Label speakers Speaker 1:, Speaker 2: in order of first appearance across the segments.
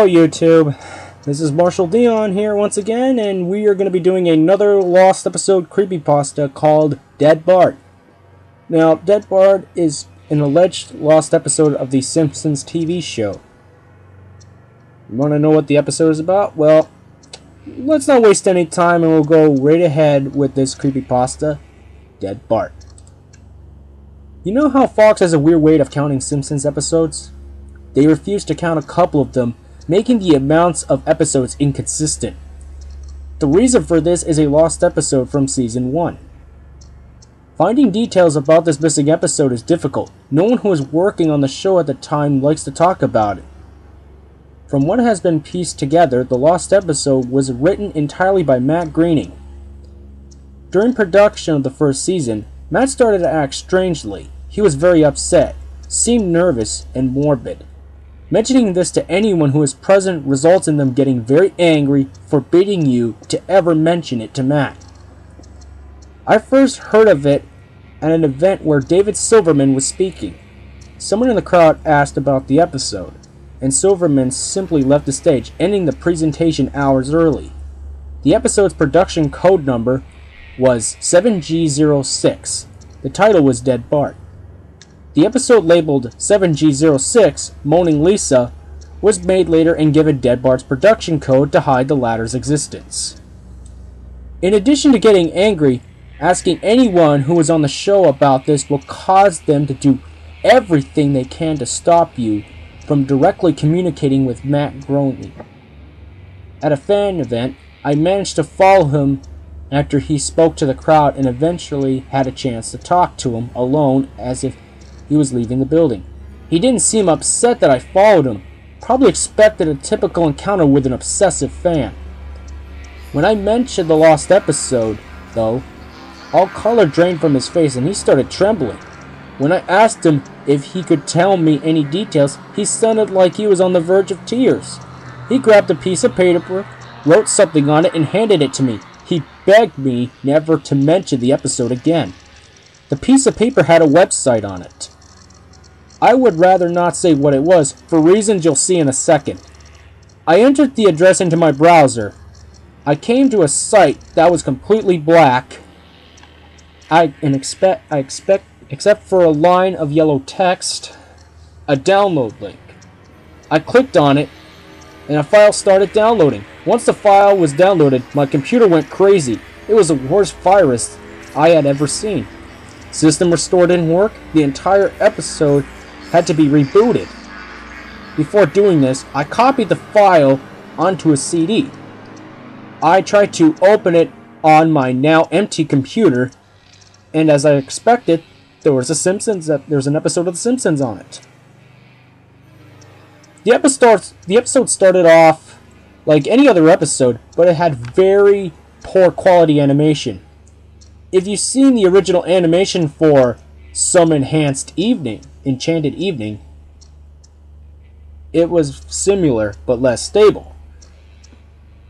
Speaker 1: Hello YouTube, this is Marshall Dion here once again, and we are going to be doing another lost episode creepypasta called Dead Bart. Now, Dead Bart is an alleged lost episode of the Simpsons TV show. You want to know what the episode is about? Well, let's not waste any time and we'll go right ahead with this creepypasta, Dead Bart. You know how Fox has a weird way of counting Simpsons episodes? They refuse to count a couple of them, making the amounts of episodes inconsistent. The reason for this is a lost episode from Season 1. Finding details about this missing episode is difficult. No one who was working on the show at the time likes to talk about it. From what has been pieced together, the lost episode was written entirely by Matt Groening. During production of the first season, Matt started to act strangely. He was very upset, seemed nervous, and morbid. Mentioning this to anyone who is present results in them getting very angry, forbidding you to ever mention it to Matt. I first heard of it at an event where David Silverman was speaking. Someone in the crowd asked about the episode, and Silverman simply left the stage, ending the presentation hours early. The episode's production code number was 7G06. The title was Dead Bart. The episode labeled 7G06, Moaning Lisa, was made later and given Dead Bart's production code to hide the latter's existence. In addition to getting angry, asking anyone who was on the show about this will cause them to do everything they can to stop you from directly communicating with Matt Groening. At a fan event, I managed to follow him after he spoke to the crowd and eventually had a chance to talk to him alone as if he was leaving the building. He didn't seem upset that I followed him, probably expected a typical encounter with an obsessive fan. When I mentioned the lost episode, though, all color drained from his face and he started trembling. When I asked him if he could tell me any details, he sounded like he was on the verge of tears. He grabbed a piece of paper, wrote something on it, and handed it to me. He begged me never to mention the episode again. The piece of paper had a website on it. I would rather not say what it was, for reasons you'll see in a second. I entered the address into my browser. I came to a site that was completely black, except for a line of yellow text, a download link. I clicked on it, and a file started downloading. Once the file was downloaded, my computer went crazy. It was the worst virus I had ever seen. System restore didn't work. The entire episode had to be rebooted. Before doing this, I copied the file onto a CD. I tried to open it on my now empty computer, and as I expected, there was an episode of The Simpsons on it. The episode started off like any other episode, but it had very poor quality animation. If you've seen the original animation for Some Enchanted Evening, it was similar but less stable.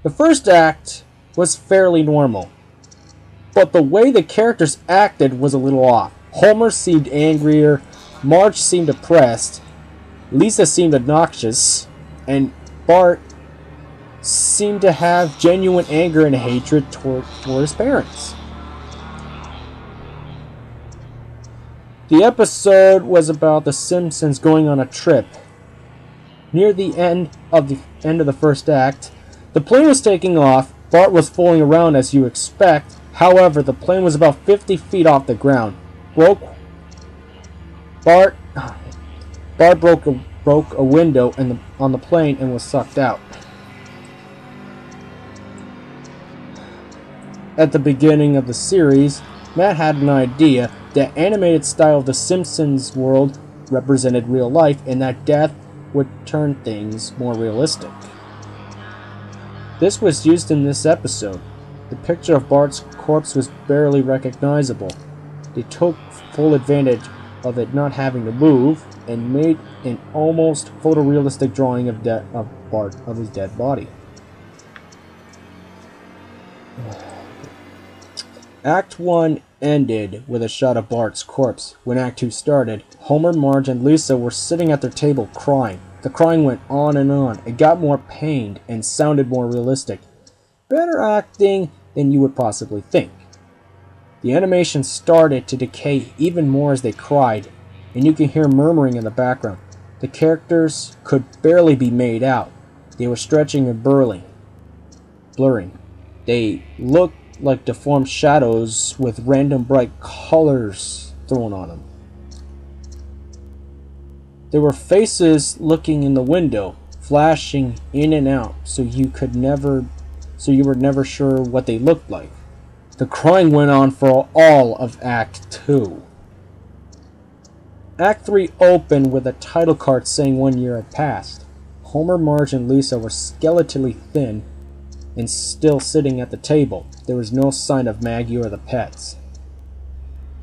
Speaker 1: The first act was fairly normal, but the way the characters acted was a little off. Homer seemed angrier, Marge seemed depressed, Lisa seemed obnoxious, and Bart seemed to have genuine anger and hatred toward his parents. The episode was about the Simpsons going on a trip. Near the end of the first act, the plane was taking off. Bart was falling around as you expect. However, the plane was about 50 feet off the ground. Bart broke a window on the plane and was sucked out. At the beginning of the series, Matt had an idea that animated style of the Simpsons world represented real life and that death would turn things more realistic. This was used in this episode. The picture of Bart's corpse was barely recognizable. They took full advantage of it not having to move and made an almost photorealistic drawing of his dead body. Act 1 ended with a shot of Bart's corpse. When Act 2 started, Homer, Marge, and Lisa were sitting at their table crying. The crying went on and on. It got more pained and sounded more realistic. Better acting than you would possibly think. The animation started to decay even more as they cried, and you can hear murmuring in the background. The characters could barely be made out. They were stretching and blurring. They looked like deformed shadows with random bright colors thrown on them. There were faces looking in the window, flashing in and out, so you were never sure what they looked like. The crying went on for all of Act 2. Act 3 opened with a title card saying 1 year had passed. Homer, Marge, and Lisa were skeletally thin and still sitting at the table. There was no sign of Maggie or the pets.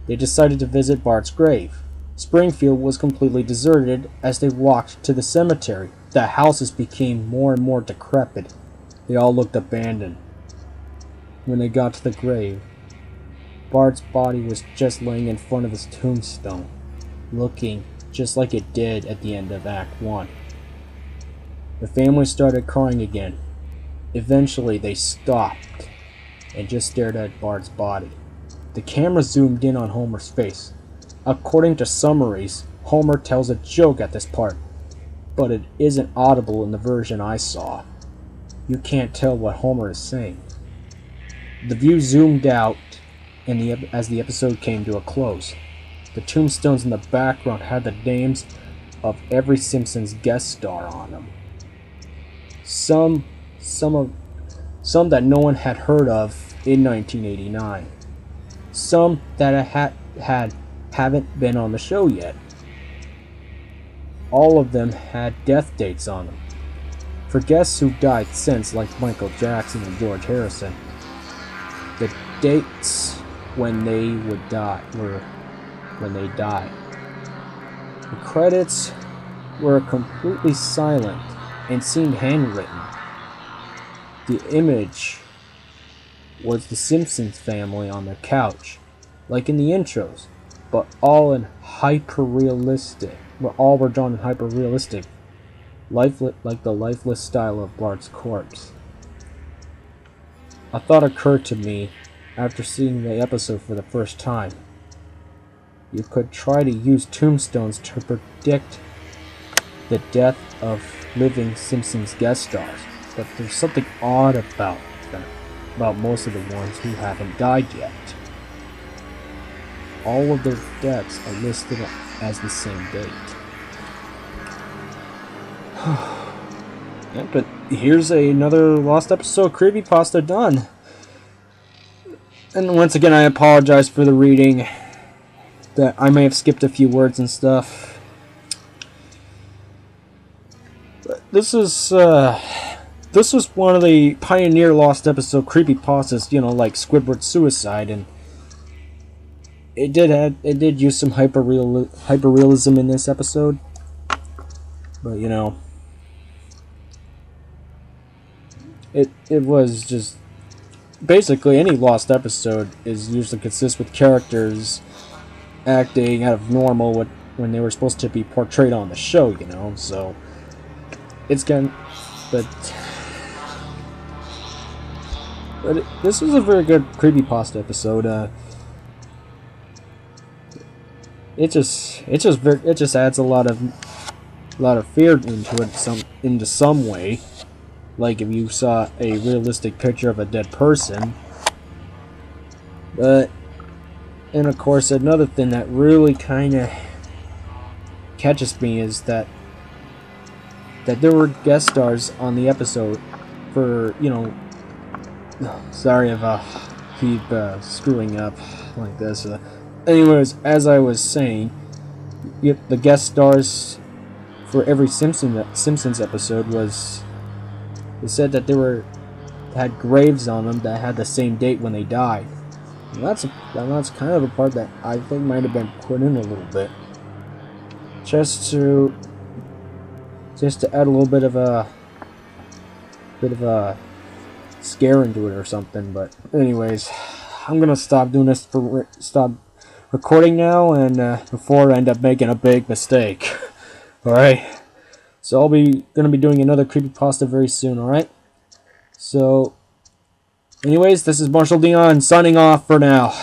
Speaker 1: They decided to visit Bart's grave. Springfield was completely deserted as they walked to the cemetery. The houses became more and more decrepit. They all looked abandoned. When they got to the grave, Bart's body was just laying in front of his tombstone, looking just like it did at the end of Act 1. The family started crying again. Eventually, they stopped and just stared at Bart's body. The camera zoomed in on Homer's face. According to summaries, Homer tells a joke at this part, but it isn't audible in the version I saw. You can't tell what Homer is saying. The view zoomed out as the episode came to a close. The tombstones in the background had the names of every Simpsons guest star on them. Some that no one had heard of in 1989. Some that haven't been on the show yet. All of them had death dates on them. For guests who died since, like Michael Jackson and George Harrison, the dates when they would die were when they died. The credits were completely silent and seemed handwritten. The image was the Simpsons family on their couch, like in the intros, but all in hyper-realistic. All were drawn in hyper-realistic, like the lifeless style of Bart's corpse. A thought occurred to me after seeing the episode for the first time. You could try to use tombstones to predict the death of living Simpsons guest stars, but there's something odd about them, about most of the ones who haven't died yet. All of their deaths are listed as the same date. Yeah, but here's another lost episode CreepyPasta done. And once again, I apologize for the reading, that I may have skipped a few words and stuff. But this was one of the pioneer lost episode creepypastas, like Squidward's suicide, and it did use some hyperrealism in this episode. But it was just basically any lost episode is usually consists with characters acting out of normal when they were supposed to be portrayed on the show, so it's but this was a very good creepypasta episode. It just adds a lot of fear into it into some way, like if you saw a realistic picture of a dead person. And of course, another thing that really kind of catches me is that there were guest stars on the episode for, sorry if I keep screwing up like this. Anyways, as I was saying, the guest stars for every Simpsons episode it said that had graves on them that had the same date when they died. And that's kind of a part that I think might have been put in a little bit, just to add a little bit of a scare into it or something. But anyways, I'm gonna stop recording now, and before I end up making a big mistake. All right. So I'll be going to be doing another creepypasta very soon, alright? So, anyways, this is Marshall Dion signing off for now.